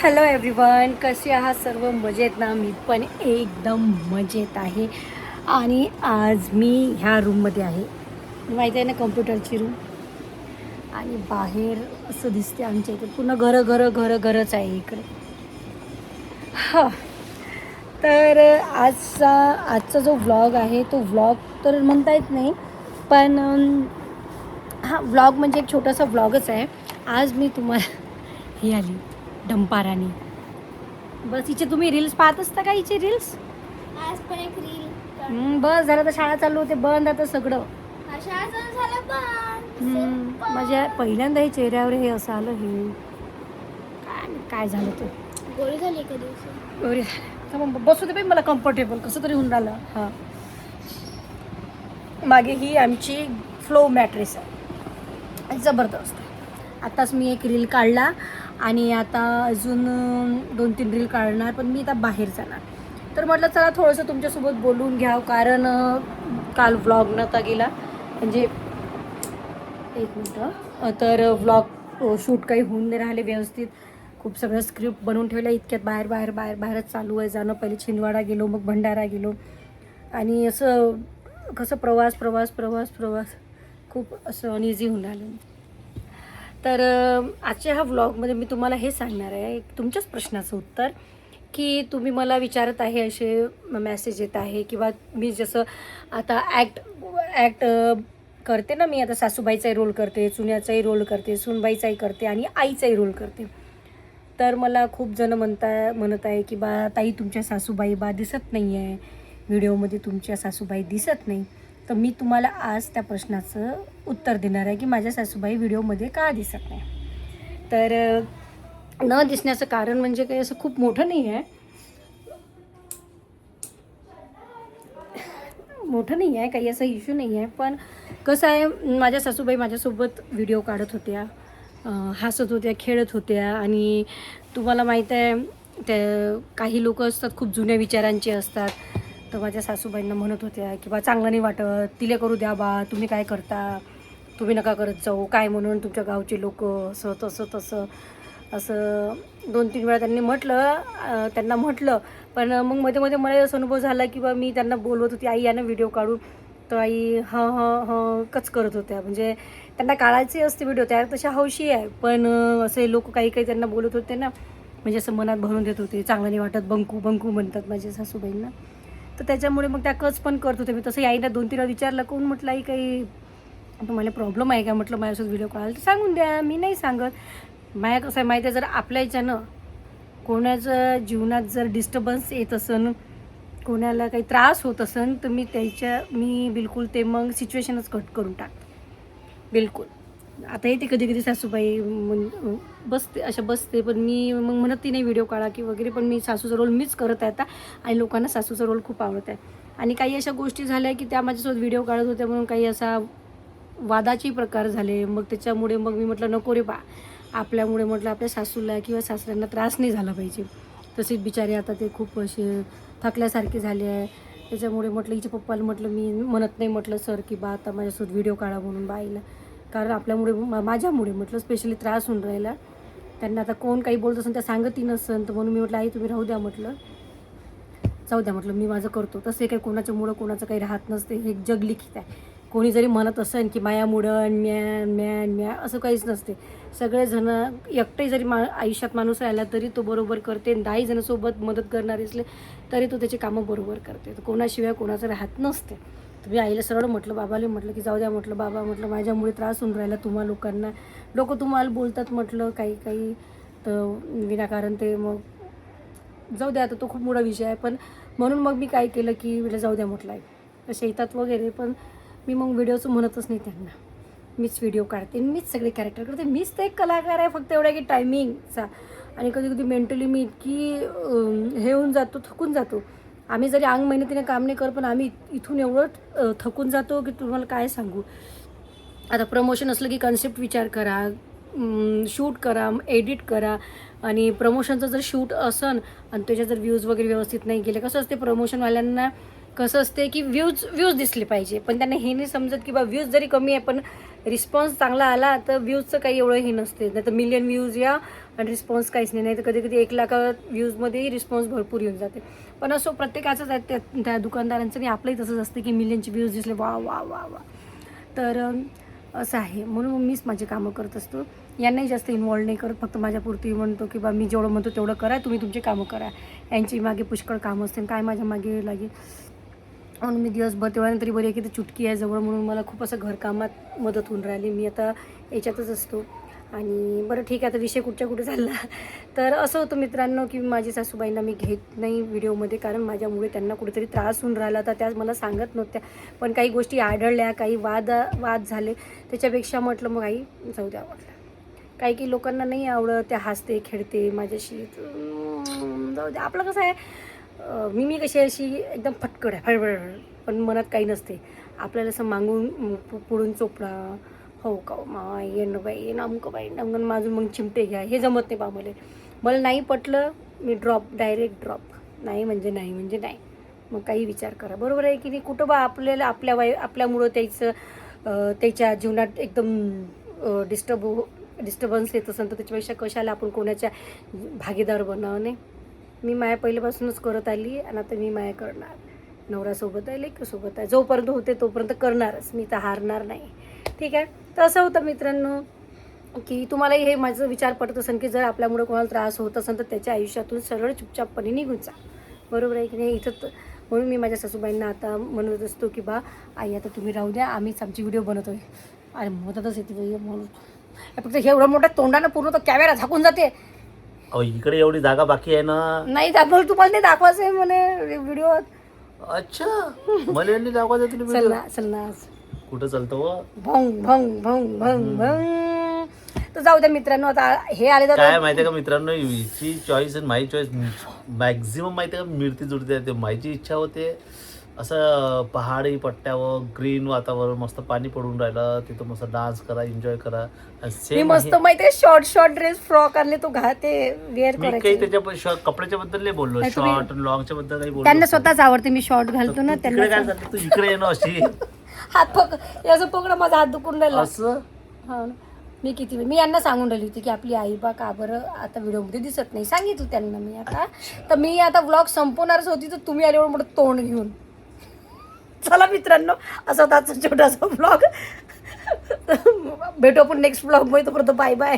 Hello everyone, कसे आहात सर्व? मजेत ना? मी पण एकदम मजेत आहे. आणि आज मी ह्या रूममध्ये आहे. माहिती आहे ना, कम्प्युटरची रूम. आणि बाहेर असं दिसते आमच्या इथे पूर्ण घरच आहे इकडे. हां, तर आजचा जो व्लॉग आहे तो व्लॉग तर म्हणता येत नाही, पण हा व्लॉग म्हणजे एक छोटासा व्लॉगच आहे. आज मी तुम्हाला ही आली डंपारानी. बस हिचे तुम्ही रील्स पाहत असता का? हिचे रील्स आज पण एक रील बस झालं तर शाळा चालू होते, बंद आता सगळं. शाळा चालू झालं पण माझ्या पहिल्यांदा हे चेहऱ्यावर हे असं आलं. हे काय झालं ते गोळी झाली एका दिवशी. अरे थांबा, बसू दे बाई, मला कम्फर्टेबल कसं तरी होऊन राहिलं. हां, मागे ही आमची फ्लो मॅट्रेस आहे, जबरदस्त. आताच मी एक रील काढला आणि आता अजून 2-3 रील काढणार, पण मी आता बाहेर जाणार. तर म्हटलं चला थोडंसं तुमच्यासोबत बोलून घ्यावं, कारण काल व्लॉग नव्हता गेला, म्हणजे एक मिनटं, तर व्लॉग शूट काही होऊन नाही राहिले व्यवस्थित. खूप सगळं स्क्रिप्ट बनवून ठेवलं, इतक्यात बाहेरच चालू आहे जाणं. पहिले छिंदवाडा गेलो, मग भंडारा गेलो, आणि असं कसं प्रवास खूप असं अनइझी होऊन राहिलं. तर आजच्या ह्या व्लॉगमध्ये मी तुम्हाला हे सांगणार आहे, तुमच्याच प्रश्नाचं उत्तर, की तुम्ही मला विचारत आहे, असे मेसेज येत आहे, किंवा मी जसं आता ॲक्ट करते ना, मी आता सासूबाईचाही रोल करते, चुन्याचाही रोल करते, सूनबाईचाही करते, आणि आईचाही रोल करते. तर मला खूप जण म्हणत आहे की बा ताई, तुमच्या सासूबाई दिसत नाही आहे व्हिडिओमध्ये, तुमच्या सासूबाई दिसत नाही. तर मी तुम्हाला आज त्या प्रश्नाचं उत्तर देणार आहे की माझ्या सासूबाई व्हिडिओमध्ये का दिसत नाही. तर न दिसण्याचं कारण म्हणजे काही असं खूप मोठं नाही आहे, काही असा इश्यू नाही आहे. पण कसं आहे, माझ्या सासूबाई माझ्यासोबत व्हिडिओ काढत होत्या, हसत होत्या, खेळत होत्या. आणि तुम्हाला माहीत आहे, त्या काही लोक असतात खूप जुन्या विचारांचे असतात. तर माझ्या सासूबाईंना म्हणत होत्या की बा चांगलं नाही वाटत, तिला करू द्या बा, तुम्ही काय करता, तुम्ही नका करत जाऊ, काय म्हणून तुमच्या गावचे लोक असं तसं असं 2-3 वेळा त्यांना म्हटलं. पण मग मध्ये मला असा अनुभव झाला की बा मी त्यांना बोलवत होती, आई या ना व्हिडिओ काढून. तर आई कच करत होत्या. म्हणजे त्यांना काढायचे असते व्हिडिओ, त्या तशा हौशी आहे, पण असे लोक काही त्यांना बोलत होते ना, म्हणजे असं मनात भरून देत होते, चांगलं नाही वाटत, बंकू म्हणतात माझ्या सासूबाईंना. तर त्याच्यामुळे मग त्या कच पण करत होते. मी तसं आईला 2-3 वेळा विचारलं, कोण म्हटलं आई काही तुम्हाला प्रॉब्लेम आहे का, म्हटलं माझ्यासोबत व्हिडिओ काढायला तर सांगून द्या, मी नाही सांगत. माझ्या कसं आहे माहिती आहे, जर आपल्या याच्यानं कोणाचं जीवनात जर डिस्टर्बन्स येत असेल, कोणाला काही त्रास होत असेल, तर मी बिलकुल ते मग सिच्युएशनच कट करून टाकते, बिलकुल. आता येते कधी सासूबाई बसते, पण मी मग म्हणत ती नाही व्हिडिओ काढा की वगैरे, पण मी सासूचा रोल मीच करत आहे आता. आणि लोकांना सासूचा रोल खूप आवडत आहे. आणि काही अशा गोष्टी झाल्या की त्या माझ्यासोबत व्हिडिओ काढत होत्या, म्हणून काही असा वादाचे प्रकार झाले. मग त्याच्यामुळे मग मी म्हटलं नको रे बा, आपल्यामुळे म्हटलं आपल्या सासूला किंवा सासऱ्यांना त्रास नाही झाला पाहिजे. तसेच बिचारे आता ते खूप असे थकल्यासारखे झाले आहे. त्याच्यामुळे म्हटलं हिच्या पप्पाला म्हटलं मी म्हणत नाही, म्हटलं सर की बा आता माझ्यासोबत व्हिडिओ काढा म्हणून बाईला, कारण आपल्यामुळे माझ्यामुळे म्हटलं स्पेशली त्रास होऊन राहिला त्यांना. आता कोण काही बोलत असेल त्या सांगतही नसेल, तर म्हणून मी म्हटलं आई तुम्ही राहू द्या, म्हटलं जाऊ द्या, म्हटलं मी माझं करतो. तसे काही कोणाच्यामुळं कोणाचं काही राहत नसते, हे जग लिखित आहे. कोणी जरी म्हणत असेल की मायामुळं म्या असं काहीच नसते. सगळेजण एकटे जरी आयुष्यात माणूस राहिला तरी तो बरोबर करते, 10 जणांसोबत मदत करणारे असले तरी तो त्याची कामं बरोबर करते. तर कोणाशिवाय कोणाचं राहत नसते. तर मी आईला सरळ म्हटलं, बाबाला म्हटलं की जाऊ द्या, म्हटलं बाबा, म्हटलं माझ्यामुळे त्रास होऊन राहिला तुम्हा लोकांना, लोक तुम्हाला बोलतात, म्हटलं काही तर विनाकारण ते मग जाऊ द्या, आता तो खूप मोठा विषय आहे. पण म्हणून मग मी काय केलं की म्हटलं जाऊ द्या, म्हटलं आहे असे येतात वगैरे, पण मी मग व्हिडिओचं म्हणतच नाही त्यांना. मीच व्हिडिओ काढते, मीच सगळे कॅरेक्टर करते, मीच तर एक कलाकार आहे, फक्त एवढा की टायमिंगचा. आणि कधी मेंटली मी इतकी हे होऊन जातो, थकून जातो. आम्ही जरी अंग मेहनतीने काम नाही करत, पण आम्ही इथून एवढं थकून जातो की तुम्हाला काय सांगू. आता प्रमोशन असलं की कन्सेप्ट विचार करा, शूट करा, एडिट करा. आणि प्रमोशनचं जर शूट असन आणि त्याच्यात जर व्ह्यूज वगैरे व्यवस्थित नाही गेले, कसं असते प्रमोशनवाल्यांना, कसं असते की व्ह्यूज दिसले पाहिजे, पण त्यांना हे नाही समजत की बा व्ह्यूज जरी कमी आहे पण रिस्पॉन्स चांगला आला तर व्ह्यूजचं काही एवढं हे नसते. नाही तर मिलियन व्ह्यूज या आणि रिस्पॉन्स काहीच नाही तर कधी कधी 1 लाख व्ह्यूजमध्येही रिस्पॉन्स भरपूर येऊन जाते. पण असो प्रत्येकाचंच आहे त्या दुकानदारांचं आणि आपलंही तसंच असतं की मिलियनचे व्ह्यूज दिसले वा वा वा वा. तर असं आहे, म्हणून मीच माझी कामं करत असतो. यांनाही जास्त इन्वॉल्व नाही करत, फक्त माझ्यापुरती म्हणतो की बा मी जेवढं म्हणतो तेवढं करा, तुम्ही तुमची कामं करा. यांची मागे पुष्कळ कामं असतील, काय माझ्या मागे लागेल म्हणून मी दिवसभर तेवढ्यानंतरी बरी आहे की ते चुटकी आहे जवळ म्हणून मला खूप असं घरकामात मदत होऊन राहिली. मी आता याच्यातच असतो. आणि बरं ठीक आहे, आता विषय कुठे चालला. तर असं होतं मित्रांनो की माझी सासूबाईंना मी घेत नाही व्हिडिओमध्ये, कारण माझ्यामुळे त्यांना कुठेतरी त्रास होऊन राहिला. तर त्या मला सांगत नव्हत्या, पण काही गोष्टी आढळल्या, काही वाद झाले. त्याच्यापेक्षा म्हटलं मग आई जाऊ द्या म्हटलं. काही लोकांना नाही आवडत, त्या हसते खेळते माझ्याशी, जाऊ द्या. आपलं कसं आहे, मी कशी अशी एकदम फटकड आहे, फडफड, पण मनात काही नसते. आपल्याला असं मागून पुढून चोपडा, हो का माय ये न बाई नामकं बाई नमगन माझून मग चिमटे घ्या, हे जमत नाही बा मला नाही पटलं मी डायरेक्ट ड्रॉप. नाही म्हणजे नाही. मग काही विचार करा, बरोबर आहे की नाही. कुठं बा आपल्याला आपल्यामुळं त्याच्या जीवनात एकदम डिस्टर्बन्स येत असेल तर त्याच्यापेक्षा कशाला आपण कोणाच्या भागीदार बनावं. नाही, मी माया पहिल्यापासूनच करत आली आणि आता मी माया करणार. नवऱ्यासोबत आहे, लेकीसोबत आहे, जोपर्यंत होते तोपर्यंत करणारच, मी तर हारणार नाही. ठीक आहे. तर असं होतं मित्रांनो की तुम्हालाही हे माझं विचार पडत असेल की जर आपल्यामुळे कोणाला त्रास होत असेल तर त्याच्या आयुष्यातून सरळ चुपचापपणे निघून जा, बरोबर आहे की नाही. इथं म्हणून मी माझ्या सासूबाईंना आता म्हणत असतो की बा आई आता तुम्ही राहू द्या, आम्हीच आमची व्हिडिओ बनवतोय. अरे मदतच येते म्हणून फक्त हे एवढं मोठ्या तोंडानं पूर्ण तो कॅमेरा झाकून जाते. इकडे एवढी जागा बाकी आहे ना. नाही दाखवलं, तुम्हाला नाही दाखवायचं आहे म्हणे व्हिडिओ. अच्छा, मला नाही दाखवायचं तुला चल व्हिडिओ. ना कुठं चालतो भंग भंग भंग भंग भंग. तर जाऊ द्या मित्रांनो, आता हे आले तर काय माहितीये का मित्रांनो, हिची चॉईस आणि माझी चॉईस मॅक्झिमम माहितीये का मिळती जुळते. ते माझी इच्छा होते असं पहाडी पट्ट्यावर ग्रीन वातावरण, मस्त पाणी पडून राहिलं, तिथं मस्त डान्स करा, एन्जॉय करा. मी सेम मस्त माहितीये शॉर्ट ड्रेस फ्रॉक आणले, तो घाते वेअर मी काही करायचे. त्याच्या कपड्याच्या बद्दल नाही बोललो, नाही, तुम्ही- शॉर्ट लॉंगच्या बद्दल काही बोललो. त्यांना स्वतःच आवडते मी शॉर्ट घालतो ना, तिकडे काय त्यांना झालं, तू इकडे ये ना अशी हात असं पकडा, माझा हात दुखून राहिला. असं. हा ना. मी यांना सांगून राहिली होती की आपली आई बा का बरं आता व्हिडिओमध्ये दिसत नाही, सांगितलं त्यांना मी आता. तर मी आता व्लॉग संपवणारच होती तर तुम्ही आल्यावर मोठं तोंड घेऊन. चला मित्रांनो, असा होता आजचा छोटासा व्लॉग. भेटू आपण नेक्स्ट व्लॉग मध्ये, तोपर्यंत बाय बाय.